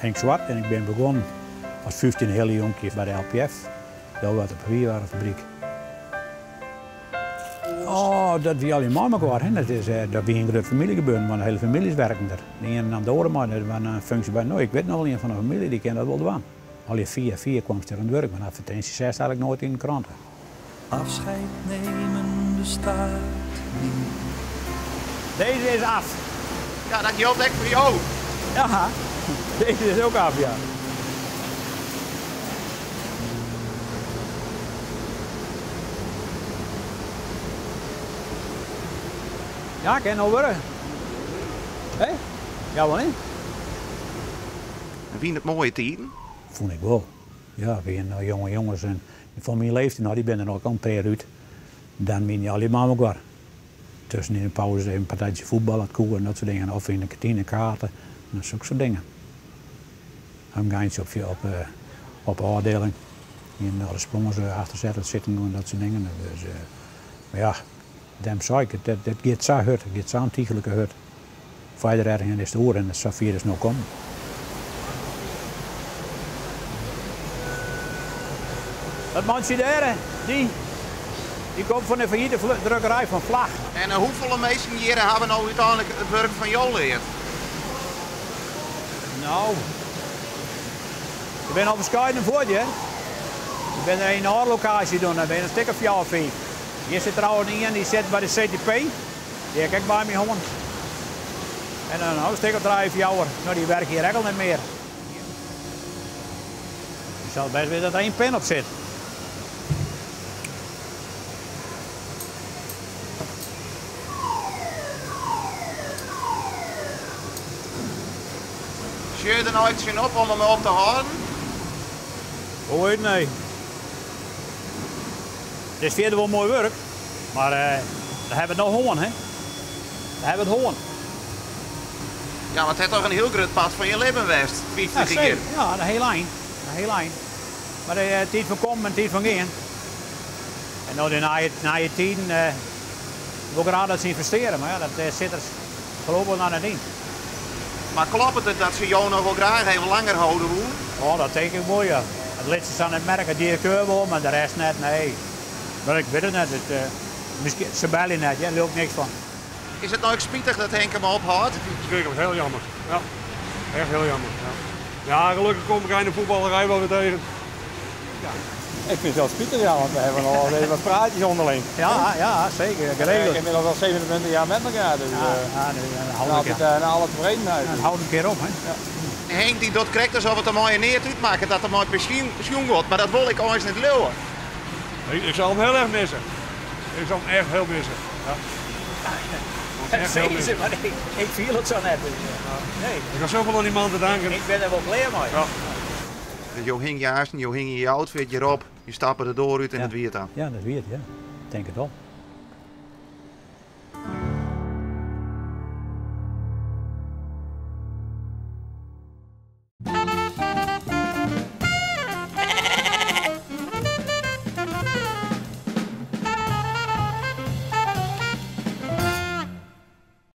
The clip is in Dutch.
Henk Zwart en ik ben begonnen als 15 hele jonkje bij de LPF. Dat was de papierwarenfabriek. Oh, dat wie al je mama geworden. Dat is een grote familiegebeuren, want de hele families werken er. De ene nam de andere man, dat was een functie bij nooit. Ik weet nog wel een van de familie, die kende dat wel doen. Al je vier kwam ze er aan het werk, maar advertenties zei eigenlijk nooit in de kranten. Afscheid nemen bestaat niet. Deze is af. Ja, dat geldt echt voor jou. Ja, deze is ook af, ja. Ja, kan nou worden. Hé? Ja, wel niet. En wie het mooie tijden? Vond ik wel. Ja, we zijn jonge jongens en van mijn leeftijd, nou, die ben er ook al een paar uit. Dan ben je allemaal ook waar. Tussen in de pauze een partijtje voetbal, het koeken en dat soort dingen. Of in de kantine kaarten, en zulke soort dingen. Een geintje op afdeling. In de sprongen ze achter zetten, zitten doen, dat soort dingen. Dus, maar ja, dem zei ik, dat gaat zo hard, het gaat zo'n tiegelijke hard. Verder ergens is de oor en dat virus nog komen. Dat mandje daar, die komt van de failliete drukkerij van Vlag. En hoeveel mensen hier hebben nou uiteindelijk het werk van jou geleerd? Nou, ik ben al bescheiden voor je. Ik ben er een oorlocatie doen, dan ben een stuk of 4 of 5. Hier zit er al een die zit bij de CTP. Die heb ik bij mijn hond. En een stuk of 3 of 4 jaar. Nou, die werkt hier eigenlijk niet meer. Je zal best weten dat er 1 pen op zit. Zie je er nou echt zin op om hem op te houden? Ooit nee. Het is verder wel mooi werk, maar we hebben het nog hoorn, hè? We hebben het hoorn. Ja, maar het heeft toch een heel groot pad van je leven geweest, 50 Ja, keer. ja, een heel eind. Een heel eind. Maar de tijd van komen en tijd van gaan. En nou, na je tijden wil ik graag dat ze investeren, maar ja, dat zit er geloof ik nog niet in. Maar klopt het dat ze jou nog wel graag even langer houden willen? Oh, dat denk ik mooi, ja. Het laatste is aan het merken, de directeur wel, maar de rest net, nee. Maar ik weet het net, misschien, ze bellen net, ja, er loopt niks van. Is het nou ook spietig dat Henk hem ophoudt? Verschrikkelijk, heel jammer. Ja, echt heel jammer. Ja, ja, gelukkig kom ik in de voetballerij wel weer tegen. Ja. Ik vind het wel spietig, ja, want we hebben al even wat praatjes onderling. Ja, zeker, geregeld. Ik inmiddels al 27 jaar met elkaar, dus altijd naar alle tevredenheid. Ja, houd een keer op, hè. Ja. Henk die dat krijgt alsof het een mooie neer uitmaken dat er mooi pensioen wordt, maar dat wil ik ooit niet luwen. Ik zal hem heel erg missen. Ik zal hem echt heel missen. Ja. Dat zeggen ze, maar ik viel het zo net. Nee. Ik heb zoveel aan die man te danken. Ik ben er wel blij mee. Ja. Je hing je outfit, je outfit, je erop, je stappen er door uit in het wiert aan. Ja, dat weet je, ja. Ik denk het wel.